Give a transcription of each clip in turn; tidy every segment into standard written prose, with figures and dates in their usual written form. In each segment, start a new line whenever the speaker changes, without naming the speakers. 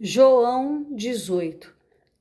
João 18.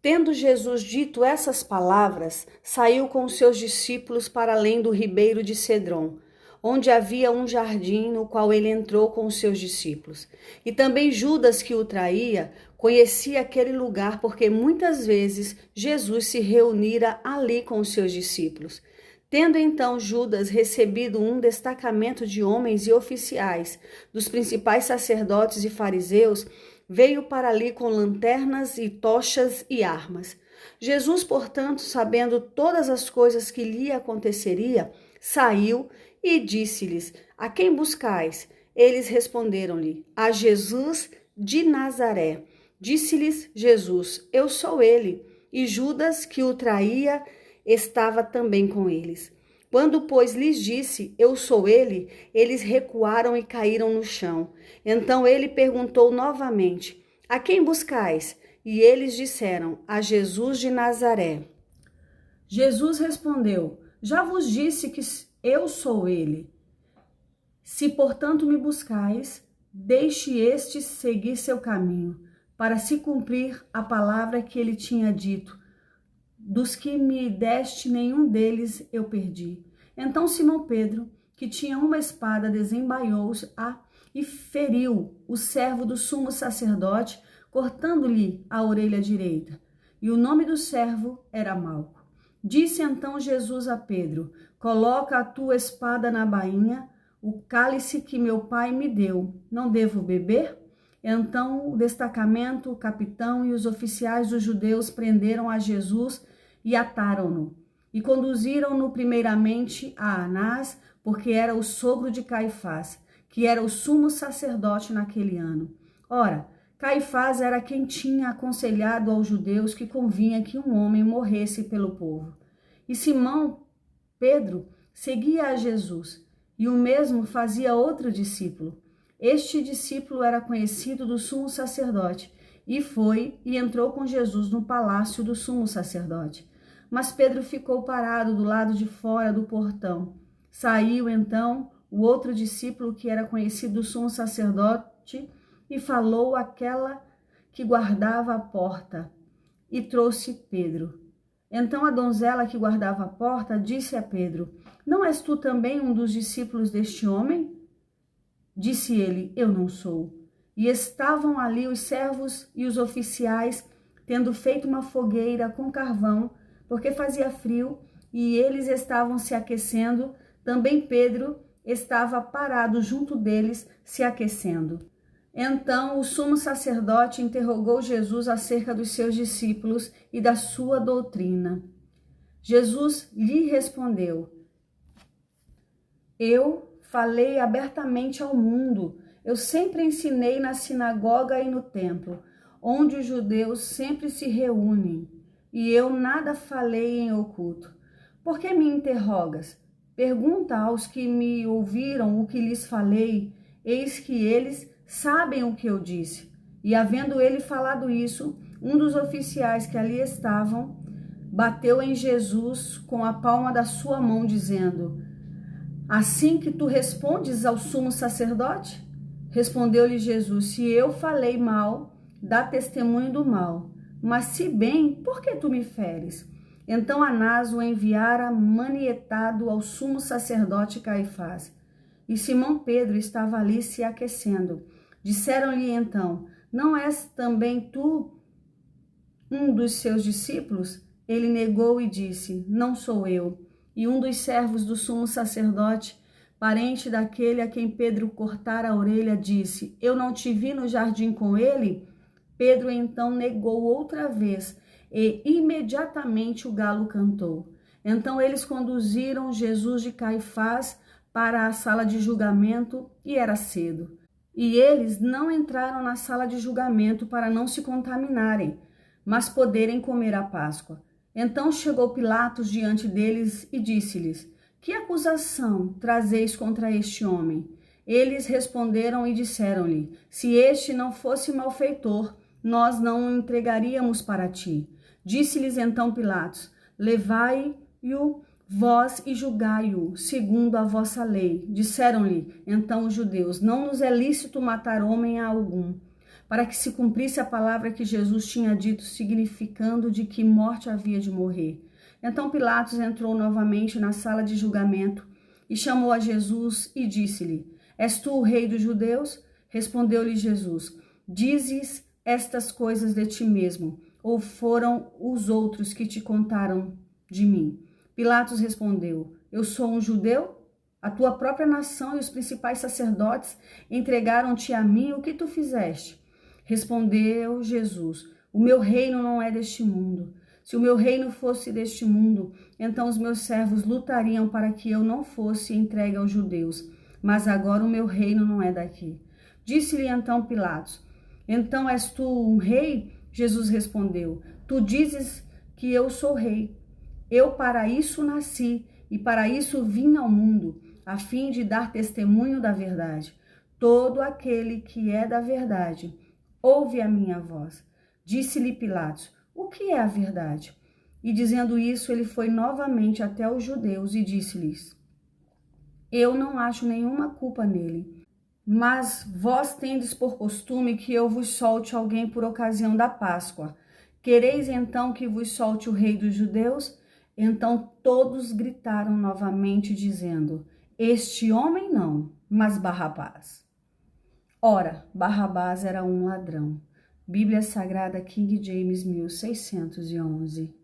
Tendo Jesus dito essas palavras, saiu com os seus discípulos para além do ribeiro de Cedron, onde havia um jardim no qual ele entrou com os seus discípulos. E também Judas, que o traía, conhecia aquele lugar porque muitas vezes Jesus se reunira ali com os seus discípulos. Tendo então Judas recebido um destacamento de homens e oficiais, dos principais sacerdotes e fariseus, veio para ali com lanternas e tochas e armas. Jesus, portanto, sabendo todas as coisas que lhe aconteceria, saiu e disse-lhes: A quem buscais? Eles responderam-lhe: A Jesus de Nazaré. Disse-lhes Jesus: Eu sou ele. E Judas, que o traía, estava também com eles. Quando, pois, lhes disse, eu sou ele, eles recuaram e caíram no chão. Então ele perguntou novamente, a quem buscais? E eles disseram, a Jesus de Nazaré. Jesus respondeu, já vos disse que eu sou ele. Se, portanto, me buscais, deixe este seguir seu caminho, para se cumprir a palavra que ele tinha dito. Dos que me deste, nenhum deles eu perdi. Então Simão Pedro, que tinha uma espada, desembaiou-a e feriu o servo do sumo sacerdote, cortando-lhe a orelha direita. E o nome do servo era Malco. Disse então Jesus a Pedro, coloca a tua espada na bainha, o cálice que meu pai me deu, não devo beber? Então o destacamento, o capitão e os oficiais dos judeus prenderam a Jesus e ataram-no. E conduziram-no primeiramente a Anás, porque era o sogro de Caifás, que era o sumo sacerdote naquele ano. Ora, Caifás era quem tinha aconselhado aos judeus que convinha que um homem morresse pelo povo. E Simão Pedro seguia a Jesus, e o mesmo fazia outro discípulo. Este discípulo era conhecido do sumo sacerdote, e foi e entrou com Jesus no palácio do sumo sacerdote. Mas Pedro ficou parado do lado de fora do portão. Saiu então o outro discípulo que era conhecido do sumo sacerdote e falou àquela que guardava a porta e trouxe Pedro. Então a donzela que guardava a porta disse a Pedro, não és tu também um dos discípulos deste homem? Disse ele, eu não sou. E estavam ali os servos e os oficiais, tendo feito uma fogueira com carvão, porque fazia frio, e eles estavam se aquecendo. Também Pedro estava parado junto deles, se aquecendo. Então o sumo sacerdote interrogou Jesus acerca dos seus discípulos e da sua doutrina. Jesus lhe respondeu, eu falei abertamente ao mundo. Eu sempre ensinei na sinagoga e no templo, onde os judeus sempre se reúnem, e eu nada falei em oculto. Por que me interrogas? Pergunta aos que me ouviram o que lhes falei, eis que eles sabem o que eu disse. E havendo ele falado isso, um dos oficiais que ali estavam bateu em Jesus com a palma da sua mão, dizendo, assim que tu respondes ao sumo sacerdote? Respondeu-lhe Jesus, se eu falei mal, dá testemunho do mal. Mas se bem, por que tu me feres? Então Anás o enviara manietado ao sumo sacerdote Caifás. E Simão Pedro estava ali se aquecendo. Disseram-lhe então, não és também tu um dos seus discípulos? Ele negou e disse, não sou eu. E um dos servos do sumo sacerdote, parente daquele a quem Pedro cortara a orelha, disse, eu não te vi no jardim com ele? Pedro então negou outra vez, e imediatamente o galo cantou. Então eles conduziram Jesus de Caifás para a sala de julgamento, e era cedo. E eles não entraram na sala de julgamento para não se contaminarem, mas poderem comer a Páscoa. Então chegou Pilatos diante deles e disse-lhes, que acusação trazeis contra este homem? Eles responderam e disseram-lhe, se este não fosse malfeitor, nós não o entregaríamos para ti. Disse-lhes então Pilatos, levai-o vós e julgai-o, segundo a vossa lei. Disseram-lhe então os judeus, não nos é lícito matar homem algum, para que se cumprisse a palavra que Jesus tinha dito, significando de que morte havia de morrer. Então Pilatos entrou novamente na sala de julgamento e chamou a Jesus e disse-lhe: És tu o rei dos judeus? Respondeu-lhe Jesus: Dizes estas coisas de ti mesmo, ou foram os outros que te contaram de mim? Pilatos respondeu: Eu sou um judeu? A tua própria nação e os principais sacerdotes entregaram-te a mim. O que tu fizeste? Respondeu Jesus: O meu reino não é deste mundo. Se o meu reino fosse deste mundo, então os meus servos lutariam para que eu não fosse entregue aos judeus. Mas agora o meu reino não é daqui. Disse-lhe então Pilatos: Então és tu um rei? Jesus respondeu: Tu dizes que eu sou rei. Eu para isso nasci e para isso vim ao mundo, a fim de dar testemunho da verdade. Todo aquele que é da verdade ouve a minha voz. Disse-lhe Pilatos: O que é a verdade? E dizendo isso, ele foi novamente até os judeus e disse-lhes: Eu não acho nenhuma culpa nele. Mas vós tendes por costume que eu vos solte alguém por ocasião da Páscoa. Quereis então que vos solte o rei dos judeus? Então todos gritaram novamente, dizendo: Este homem não, mas Barrabás. Ora, Barrabás era um ladrão. Bíblia Sagrada King James 1611.